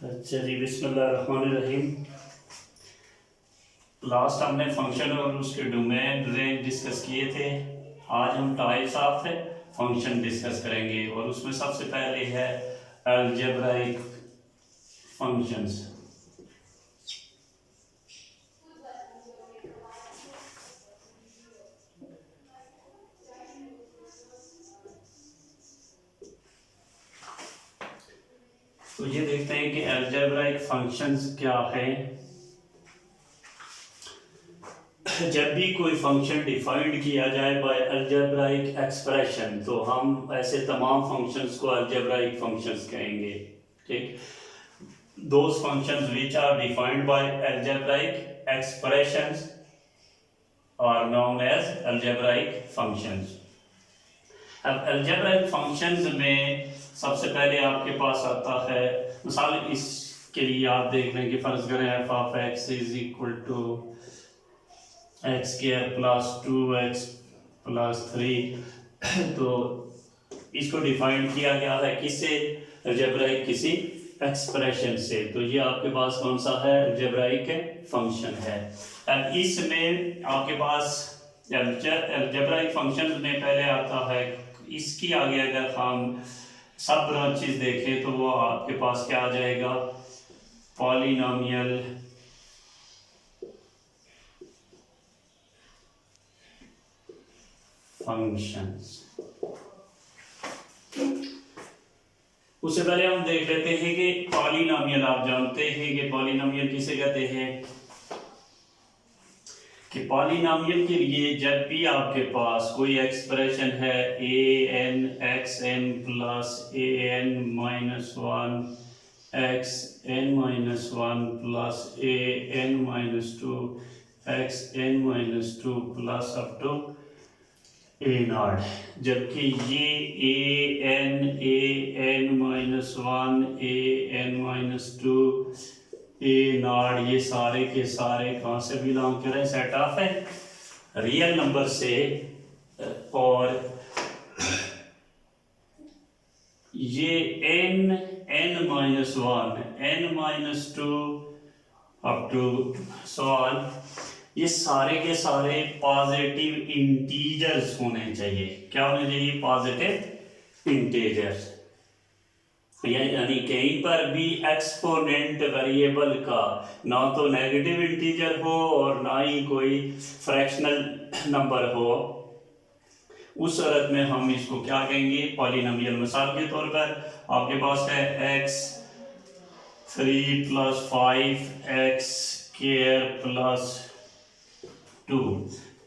अच्छा जी, बिस्मिल्लाहिर्रहमानिर्रहीम। लास्ट हमने फंक्शन और उसके डोमेन रेंज डिस्कस किए थे। आज हम टाइप्स ऑफ फंक्शन डिस्कस करेंगे और उसमें सबसे पहले है अलजेब्राइक फंक्शंस। तो ये देखते हैं कि अलजेब्राइक फंक्शंस क्या है। जब भी कोई फंक्शन डिफाइंड किया जाए बाय अलजेब्राइक एक्सप्रेशन तो हम ऐसे तमाम फंक्शंस को अलजेब्राइक फंक्शंस कहेंगे। ठीक, those functions which are defined by algebraic expressions are known as algebraic functions। अब algebraic functions में सबसे पहले आपके पास आता है, मिसाल इसके लिए आप देख लें कि फर्ज करें f of x is equal to x square plus 2x plus 3 तो इसको डिफाइन किया गया है किससे? अलजेब्राइक किसी एक्सप्रेशन से। तो ये आपके पास कौन सा है? अलजेब्राइक फंक्शन है। अब इसमें आपके पास अलजेब्राइक फंक्शन में पहले आता है, इसकी आगे अगर हम सब ब्रांचेस देखें तो वो आपके पास क्या आ जाएगा? Polynomial functions. उससे पहले हम देख लेते हैं कि पॉलिनोमियल, आप जानते हैं कि पॉलिनोमियल किसे कहते हैं? कि पॉलिनोमियल के लिए जब भी आपके पास कोई एक्सप्रेशन है a n x n plus a n minus one x n minus one plus a n minus two x n minus two plus up to a naught, जबकि ये a n minus one a n minus two a naught ये सारे के सारे कहाँ से belong कर रहे हैं? सेट ऑफ है रियल नंबर से। और ये n minus one n minus two up to so on, ये सारे के सारे पॉजिटिव इंटीजर्स होने चाहिए। क्या होने चाहिए? Positive integers. यानी कहीं पर भी एक्सपोनेंट वेरिएबल का ना तो नेगेटिव इंटीजर हो और ना ही कोई फ्रैक्शनल नंबर हो, उस सूरत में हम इसको क्या कहेंगे? पॉलिनोमियल। मिसाल के तौर पर आपके पास है x 3 plus 5 x square plus 2।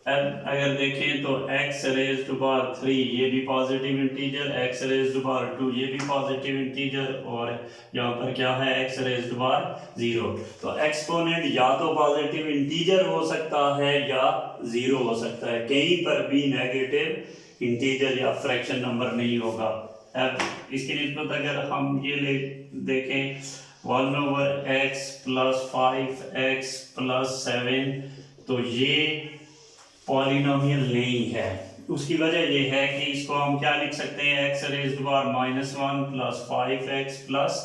अब अगर देखें तो x रेज टू पावर 3 ये भी positive integer, x raise to power 2 ये भी पॉजिटिव इंटीजर, और यहाँ पर क्या है? x raise to power 0। तो एक्सपोनेंट या तो पॉजिटिव इंटीजर हो सकता है या 0 हो सकता है, कहीं पर भी नेगेटिव इंटीजर या फ्रैक्शन नंबर नहीं होगा। अब इसकी निस्बत अगर हम ये ले देखें 1/x प्लस 5x प्लस 7, तो ये पॉलिनोमियल नहीं है। उसकी वजह ये है कि इसको हम क्या लिख सकते हैं? x raise to power -1 plus 5x plus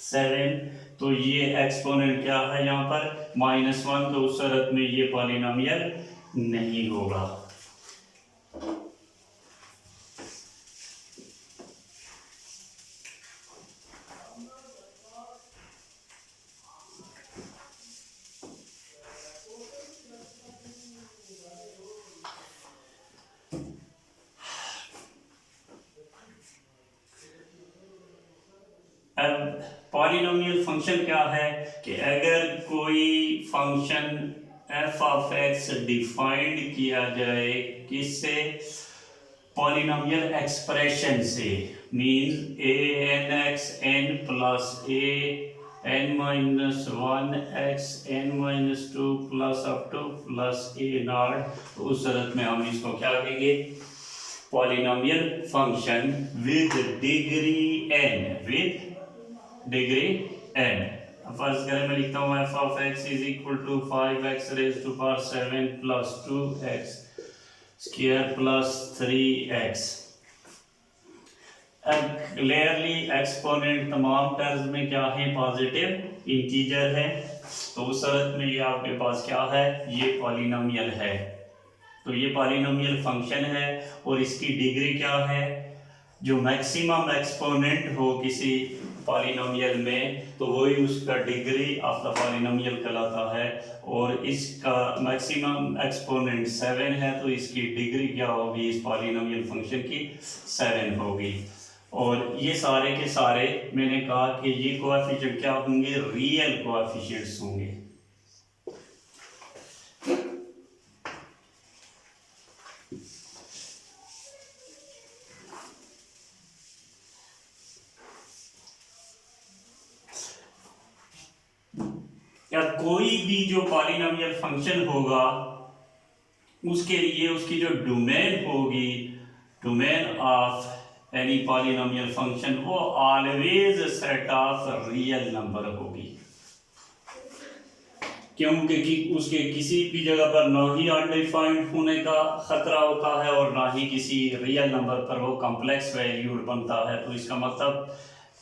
7, तो ये एक्सपोनेंट क्या है यहाँ पर? -1, तो उस सूरत में ये पॉलिनोमियल नहीं होगा। अब पॉलिनोमियल फंक्शन क्या है कि अगर कोई function f of x defined किया जाए किससे? पॉलिनोमियल एक्सप्रेशन से, means a n x n plus a n minus one x n minus two plus up to plus a naught, तो उस सूरत में हम इसको क्या कहेंगे? Polynomial function with degree n, with degree n। फर्ज करें मैं लिखता हूँ f of x is equal to 5x raise to power 7 plus 2x square plus 3x। Clearly exponent तमाम टर्म्स में क्या है, पॉजिटिव इंटीजर है। तो उस सूरत में ये आपके पास क्या है, ये पॉलिनोमियल है। तो ये पॉलिनोमियल फंक्शन है और इसकी डिग्री क्या है, जो मैक्सिमम एक्सपोनेंट हो किसी पॉलिनोमियल में तो वही उसका डिग्री ऑफ द पॉलिनोमियल कहलाता है। और इसका मैक्सिमम एक्सपोनेंट 7 है तो इसकी डिग्री क्या होगी, इस पॉलिनोमियल फंक्शन की 7 होगी। और ये सारे के सारे मैंने कहा कि ये कोएफिशिएंट क्या होंगे, रियल कोएफिशिएंट्स होंगे। या कोई भी जो पॉलिनोमियल फंक्शन होगा उसके लिए उसकी जो डोमेन होगी, domain of any polynomial function, वो always set of real number होगी। क्योंकि उसके किसी भी जगह पर ना ही अनडिफाइंड होने का खतरा होता है और ना ही किसी रियल नंबर पर वो कॉम्प्लेक्स वैल्यूड बनता है। तो इसका मतलब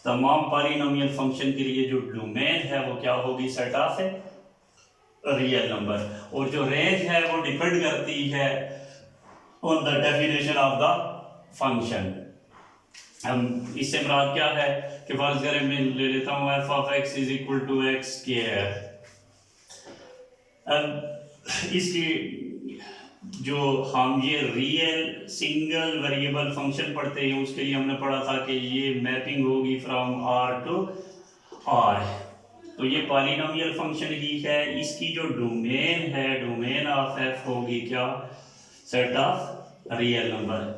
तमाम पॉलिनोमियल फंक्शन के लिए जो डोमेन है वो क्या होगी, सेट ऑफ रियल नंबर। और जो रेंज है वो डिपेंड करती है on the definition of the function. हम इससे मुराद क्या है कि फर्ज करें मैं ले लेता हूँ f of x is equal to x square. अब इसकी जो हम ये रियल सिंगल वेरिएबल फंक्शन पढ़ते हैं उसके लिए हमने पढ़ा था कि ये मैपिंग होगी फ्रॉम आर टू आर। तो ये पॉलिनोमियल फंक्शन ही है, इसकी जो डोमेन है, डोमेन ऑफ एफ होगी क्या, सेट ऑफ रियल नंबर।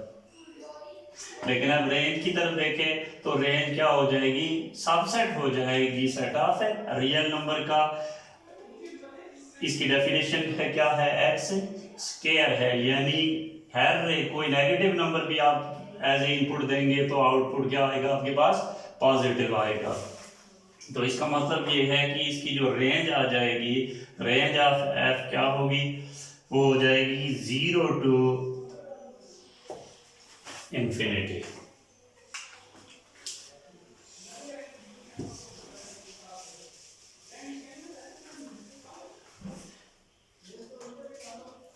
लेकिन अब रेंज की तरफ देखें तो रेंज क्या हो जाएगी, सबसेट हो जाएगी सेट ऑफ रियल नंबर का। इसकी डेफिनेशन है क्या है, एक्स स्क्वायर है, यानी हर कोई नेगेटिव नंबर भी आप एज ए इनपुट देंगे तो आउटपुट क्या आएगा आपके पास, पॉजिटिव आएगा। तो इसका मतलब ये है कि इसकी जो रेंज आ जाएगी, रेंज ऑफ एफ क्या होगी, वो हो जाएगी 0 टू इंफिनिटी।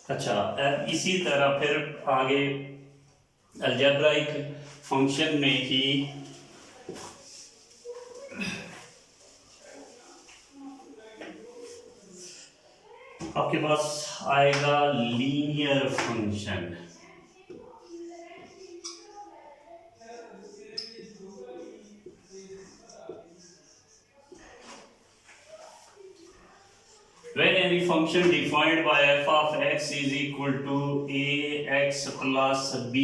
अच्छा, इसी तरह फिर आगे अलजेब्राइक फंक्शन में ही आपके पास आएगा linear function. When any function defined by f of x is equal to ax plus b,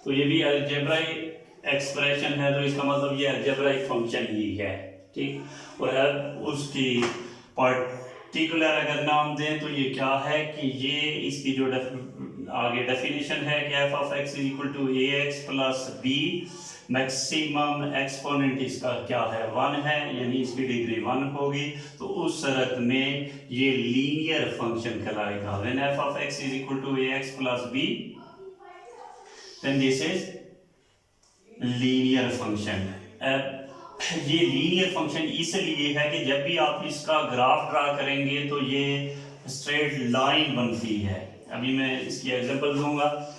तो ये भी अलजेब्राइक एक्सप्रेशन है, तो इसका मतलब ये अलजेब्राइक फंक्शन ही है, ठीक। और अब उसकी पर्टिकुलर अगर नाम दें तो ये क्या है कि ये इसकी जो आगे डेफिनेशन है कि f of x is equal to ax plus b, maximum exponent इसका क्या है, 1 है, यानी इसकी डिग्री 1 होगी। तो उस शर्त में ये लीनियर फंक्शन कहलाएगा। When f of x is equal to ax plus b, then this is linear function. ये लीनियर फंक्शन इसलिए है कि जब भी आप इसका ग्राफ ड्रा करेंगे तो ये स्ट्रेट लाइन बनती है। अभी मैं इसकी एग्जांपल दूंगा।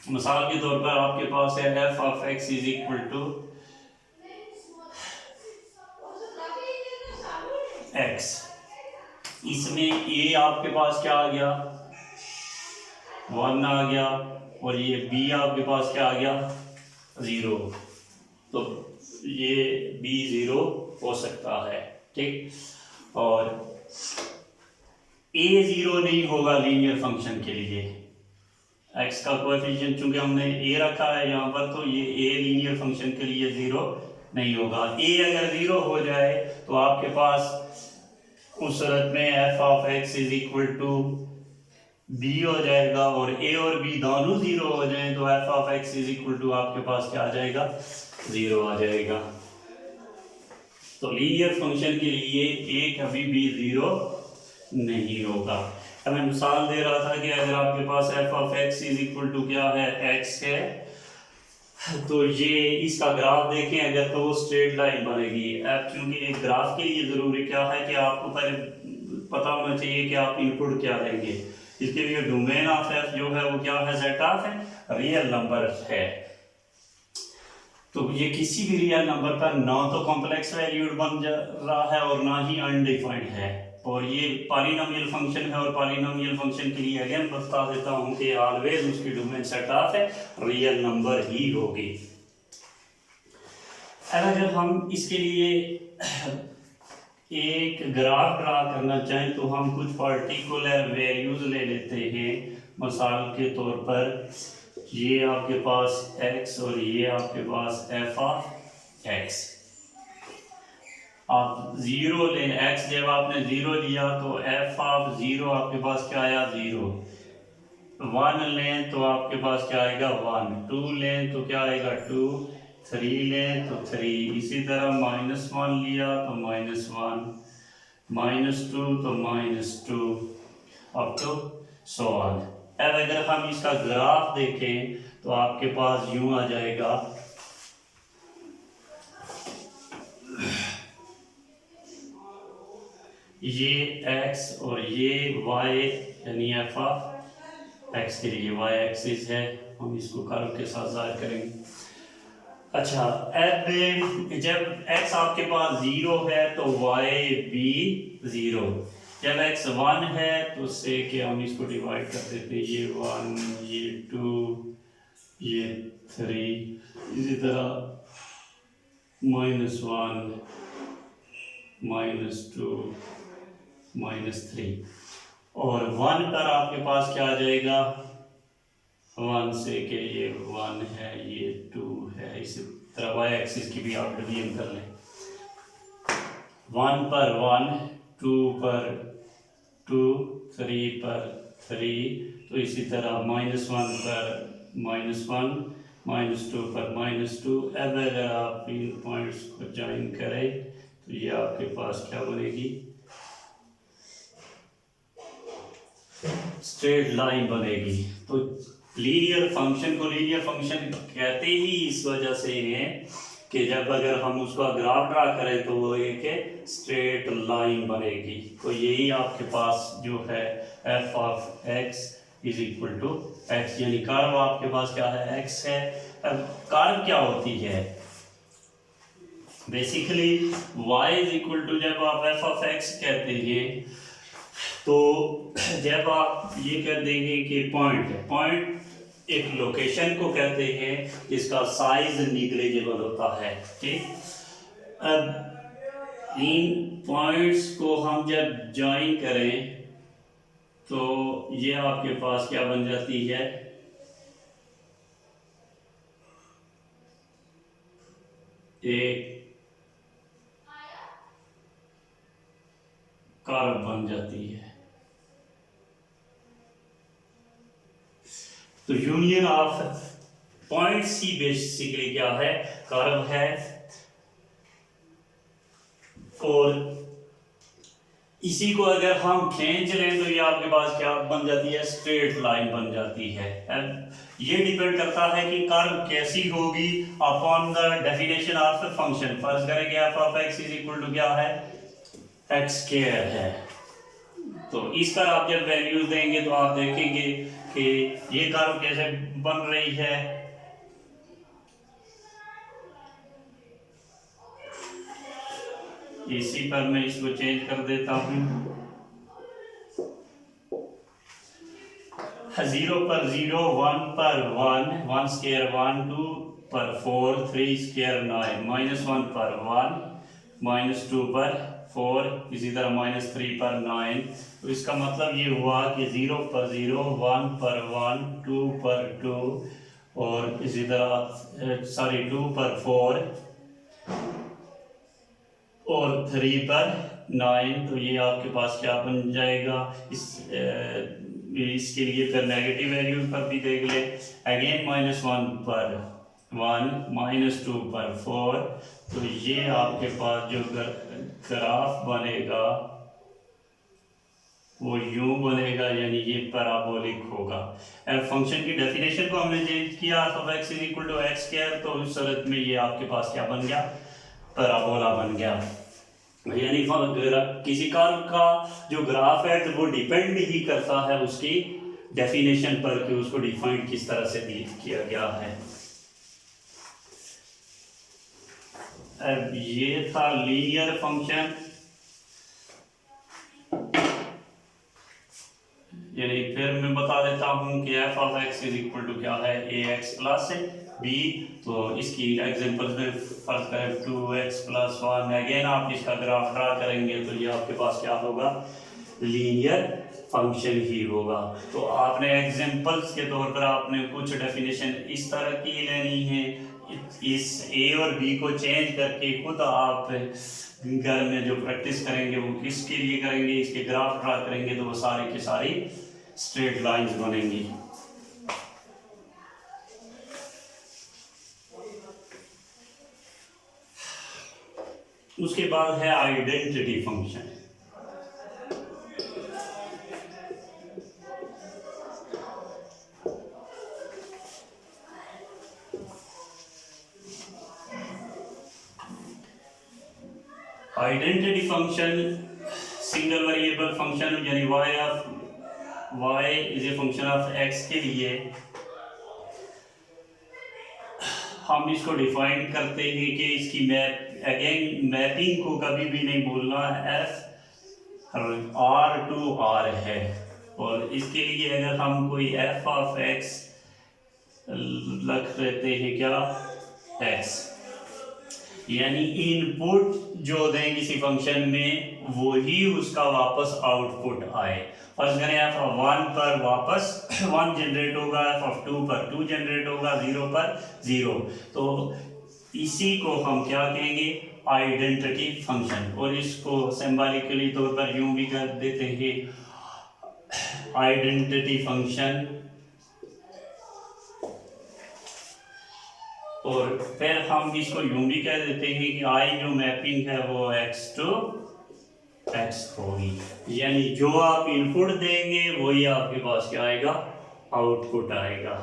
मिसाल के तौर पर आपके पास है f of x is equal to x, इसमें a आपके पास क्या आ गया, 1 आ गया, और ये b आपके पास क्या आ गया, 0। तो ये b 0 हो सकता है, ठीक। और a 0 नहीं होगा लीनियर फंक्शन के लिए। x का कोएफिशिएंट चूंकि हमने a रखा है यहाँ पर, तो ये a लीनियर फंक्शन के लिए 0 नहीं होगा। a अगर 0 हो जाए तो आपके पास उस सूरत में f of x is equal to b हो जाएगा, और a और b दोनों 0 हो जाएं तो f of x is equal to आपके पास क्या आ जाएगा, 0 आ जाएगा। तो लीनियर फंक्शन के लिए a कभी भी 0 नहीं होगा। अब मैं मिसाल दे रहा था कि अगर आपके पास f of x is equal to क्या है, x है, तो ये इसका ग्राफ देखें अगर तो वो स्ट्रेट लाइन बनेगी। अब क्योंकि एक ग्राफ के लिए ज़रूरी क्या है कि आपको पहले पता होना चाहिए कि आप इनपुट क्या लेंगे। इसके लिए डोमेन ऑफ एफ जो है वो क्या है, सेट ऑफ है रियल नंबर है। तो ये किसी भी रियल नंबर पर ना तो कॉम्प्लेक्स वैल्यूड बन जा रहा है और ना ही अनडिफाइंड है। और ये पॉलिनोमियल फंक्शन है और पॉलिनोमियल फंक्शन के लिए अगेन बता देता हूँ कि ऑलवेज उसकी डोमेन सेट ऑफ है रियल नंबर ही होगी। अब अगर हम इसके लिए एक ग्राफ ड्रा करना चाहें तो हम कुछ पर्टिकुलर वैल्यूज ले लेते हैं। मिसाल के तौर पर ये आपके पास x और ये आपके पास f ऑफ x। आप जीरो ले x, जब आपने जीरो लिया तो f ऑफ जीरो आपके पास क्या आया, जीरो। वन लें तो आपके पास क्या आएगा, वन। टू लें तो क्या आएगा, टू। थ्री लें तो थ्री। इसी तरह माइनस वन लिया तो माइनस वन, माइनस टू तो minus two, up to so on. अब अगर हम इसका ग्राफ देखें तो आपके पास यूं आ जाएगा, ये x और ये y, यानी f ऑफ x के लिए y एक्सिस है, हम इसको कर्व के साथ जाहिर करेंगे। अच्छा, अब जब x आपके पास जीरो है तो y भी जीरो। जब x वन है तो उससे कि हम इसको डिवाइड कर देते हैं, ये वन, ये टू, ये थ्री, इसी तरह minus one, minus to, minus three. और वन पर आपके पास क्या आ जाएगा, वन से कि ये वन है, ये टू है। इसी तरह वाई एक्सिस की भी आप डिवीजन कर लें, वन पर वन, टू पर टू, थ्री पर थ्री। तो इसी तरह माइनस वन पर माइनस वन, माइनस टू पर माइनस टू। अब अगर आप इन पॉइंट्स को ज्वाइन करें तो ये आपके पास क्या बनेगी, स्ट्रेट लाइन बनेगी। तो लीनियर फंक्शन को लीनियर फंक्शन कहते ही इस वजह से हैं कि जब अगर हम उसका ग्राफ ड्रा करें तो वो एक स्ट्रेट लाइन बनेगी। तो यही आपके पास जो है f of x is equal to x, यानी कर्व आपके पास क्या है, x है। अब कर्व क्या होती है, basically y is equal to, जब आप f ऑफ x कहते हैं तो जब आप ये कह देंगे कि पॉइंट है, पॉइंट एक लोकेशन को कहते हैं जिसका साइज निग्लिजिबल होता है, ठीक। अब इन पॉइंट्स को हम जब ज्वाइन करें तो ये आपके पास क्या बन जाती है, एक कर्व बन जाती है। तो union of points he basically क्या है, कर्व है। और इसी को अगर हम खींच लें तो ये आपके पास क्या बन जाती है, स्ट्रेट लाइन बन जाती है। अब ये डिपेंड करता है कि कर्व कैसी होगी upon the definition of function. फर्ज करेंगे f of x is equal to क्या है, x स्क्वायर है। तो इस पर आप जब वैल्यूज देंगे तो आप देखेंगे कि ये कर्व कैसे बन रही है। इसी पर मैं इसको चेंज कर देता हूं, 0 पर 0, 1 पर 1, 1 स्क्वायर 1, 2 पर 4, 3 स्क्वायर 9, माइनस 1 पर 1, माइनस 2 पर 4, इसी तरह माइनस 3 पर 9। तो इसका मतलब ये हुआ कि 0 पर 0, 1 पर 1, 2 पर 2 और इसी तरह 2 पर 4 और 3 पर 9। तो ये आपके पास क्या बन जाएगा, इसके लिए फिर नेगेटिव वैल्यू पर भी देख ले, अगेन माइनस 1 पर 1, माइनस 2 पर 4। तो ये आपके पास जो ग्राफ बनेगा वो यूं बनेगा, यानी ये पैराबोलिक होगा। एफ फंक्शन की डेफिनेशन को हमने चेंज किया f of x is equal to x square, तो उस सूरत में ये आपके पास क्या बन गया, पैराबोला बन गया। यानी किसी कर्व का जो ग्राफ है तो वो डिपेंड ही करता है उसकी डेफिनेशन पर कि उसको डिफाइंड किस तरह से किया गया है। अब ये था लीनियर फंक्शन, यानी फिर मैं बता देता हूं कि f of x is equal to क्या है, ए एक्स प्लस बी। तो इसकी एग्जांपल्स में फर्ज करें 2x प्लस 1, अगेन आप इसका ग्राफ ड्रा करेंगे तो ये आपके पास क्या होगा, लीनियर फंक्शन ही होगा। तो आपने एग्जांपल्स के तौर पर आपने कुछ डेफिनेशन इस तरह की लेनी है, इस ए और बी को चेंज करके खुद आप घर में जो प्रैक्टिस करेंगे वो किसके लिए करेंगे, इसके ग्राफ ड्रा करेंगे तो वो सारी की सारी स्ट्रेट लाइंस बनेंगी। उसके बाद है identity function. Identity function single variable function, यानी y is a function of x के लिए हम इसको डिफाइन करते हैं कि इसकी मैपिंग को कभी भी नहीं बोलना f r टू r है, और इसके लिए अगर हम कोई f ऑफ x रख लेते हैं क्या, x, यानी इनपुट जो दें किसी फंक्शन में वो ही उसका वापस आउटपुट आए। फर्स्ट करें एफ ऑफ 1 पर वापस 1 जनरेट होगा, एफ ऑफ 2 पर 2 जनरेट होगा, 0 पर 0। तो इसी को हम क्या कहेंगे, आइडेंटिटी फंक्शन। और इसको सिंबॉलिकली तौर पर यूं भी कर देते हैं, आइडेंटिटी फंक्शन। और फिर हम इसको यूं भी कह देते हैं कि आई जो मैपिंग है वो x टू x होगी, यानी जो आप इनपुट देंगे वही आपके पास क्या आएगा, आउटपुट आएगा।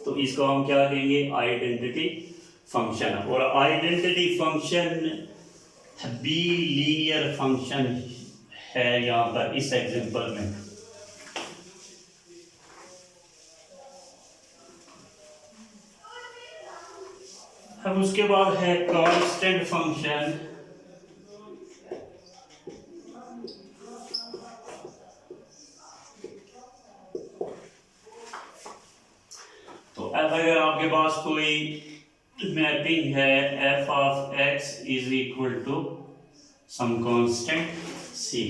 तो इसको हम क्या कहेंगे, आइडेंटिटी फंक्शन। और identity function be linear function है यहाँ पर इस एग्जांपल में। अब उसके बाद है कांस्टेंट फंक्शन। तो अब अगर आपके पास कोई मैपिंग है f of x is equal to some constant c,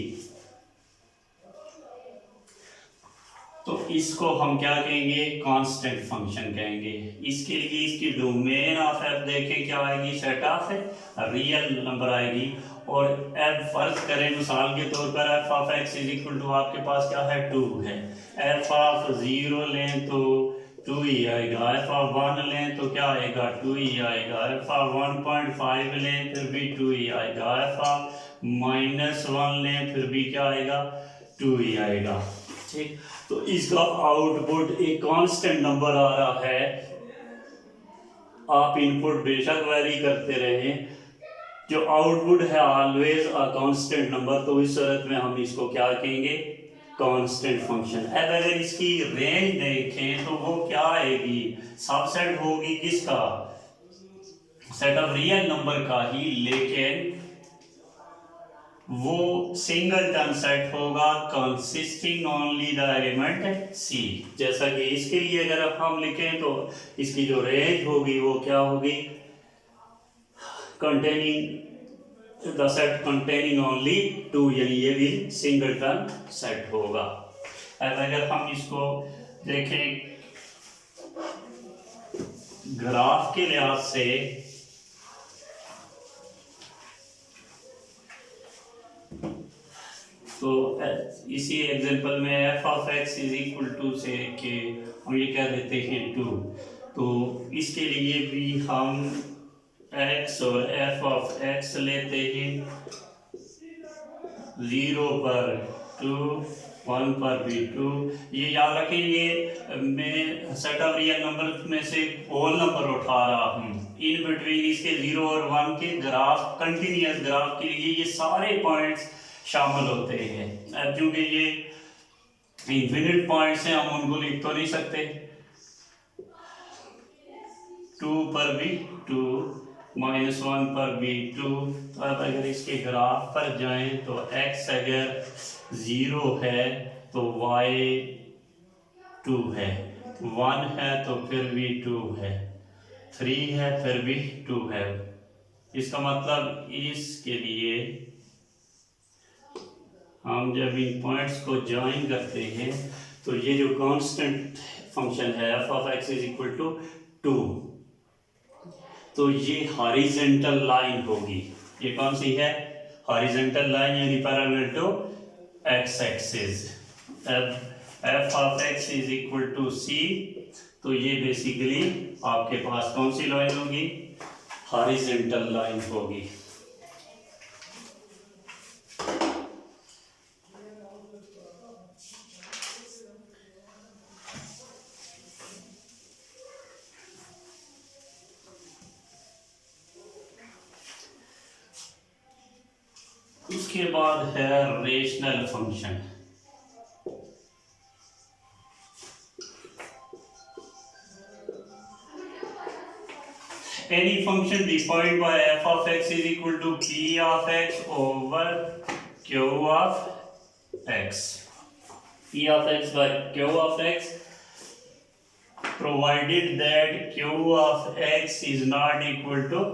तो इसको हम क्या कहेंगे, कांस्टेंट फंक्शन कहेंगे। इसके लिए इसकी डोमेन ऑफ f देखें क्या आएगी, सेट ऑफ रियल नंबर आएगी। और f फर्ज करें मिसाल के तौर पर f of x is equal to आपके पास क्या है, 2 है। f ऑफ 0 लें तो 2 ही आएगा, f ऑफ 1 लें तो क्या आएगा, 2 ही आएगा, f ऑफ 1.5 लें फिर भी 2 ही आएगा, f ऑफ -1 लें फिर भी क्या आएगा, 2 ही आएगा। ठीक, तो इसका आउटपुट एक कांस्टेंट नंबर आ रहा है। आप इनपुट बेशक वैरी करते रहें, जो आउटपुट है ऑलवेज अ कांस्टेंट नंबर। तो इस सूरत में हम इसको क्या कहेंगे, कांस्टेंट फंक्शन। अब अगर इसकी रेंज देखें तो वो क्या आएगी, सबसेट होगी किसका, सेट ऑफ रियल नंबर का ही, लेकिन वो सिंगलटन सेट होगा consisting only the element c। जैसा कि इसके लिए अगर हम लिखें तो इसकी जो रेंज होगी वो क्या होगी, containing the set containing only 2, यानी ये भी सिंगलटन सेट होगा। अब अगर हम इसको देखें ग्राफ के लिहाज से, तो इसी एग्जांपल में f of x is equal to से के हम ये कह देते हैं 2, तो इसके लिए भी हम x और f ऑफ x लेते हैं, 0 पर 2 1 पर भी 2। ये याद रखें, ये मैं सेट ऑफ रियल नंबर में से होल नंबर उठा रहा हूँ। इन बिटवीन इसके 0 और 1 के ग्राफ, कंटिन्यूस ग्राफ के लिए ये सारे पॉइंट्स शामिल होते हैं। अब चूंकि ये इन्फिनिट पॉइंट्स हैं, हम उनको लिख तो नहीं सकते। 2 पर भी 2, -1 पर भी 2। तो अब अगर इसके ग्राफ पर जाएं तो x अगर 0 है तो y 2 है, 1 है तो फिर भी 2 है, 3 है फिर भी 2 है। इसका मतलब इसके लिए हम जब इन पॉइंट्स को ज्वाइन करते हैं तो ये जो कांस्टेंट फंक्शन है f of x is equal to 2, तो ये हॉरिजॉन्टल लाइन होगी। ये कौन सी है? हॉरिजॉन्टल लाइन, यानी पैरेलल टू x एक्सिस। अब f of x is equal to c, तो ये बेसिकली आपके पास कौन सी लाइन होगी? हॉरिजॉन्टल लाइन होगी। उसके बाद है rational function. Any function defined by f of x is equal to p of x over q of x. p of x by q of x, provided that q of x is not equal to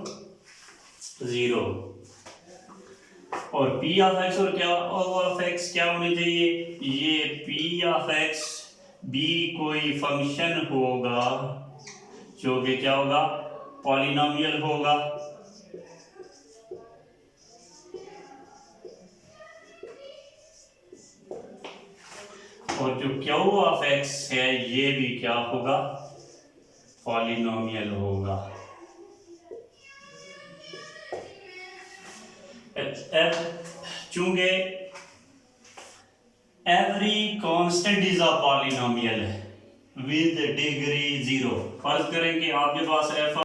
0. और p of x और क्या of x क्या होनी चाहिए? ये p of x भी कोई function होगा जो कि क्या होगा? पॉलिनोमियल होगा। और जो q of x है ये भी क्या होगा? पॉलिनोमियल होगा। चूंकि every constant is a polynomial with degree 0, फर्ज करें कि आपके पास f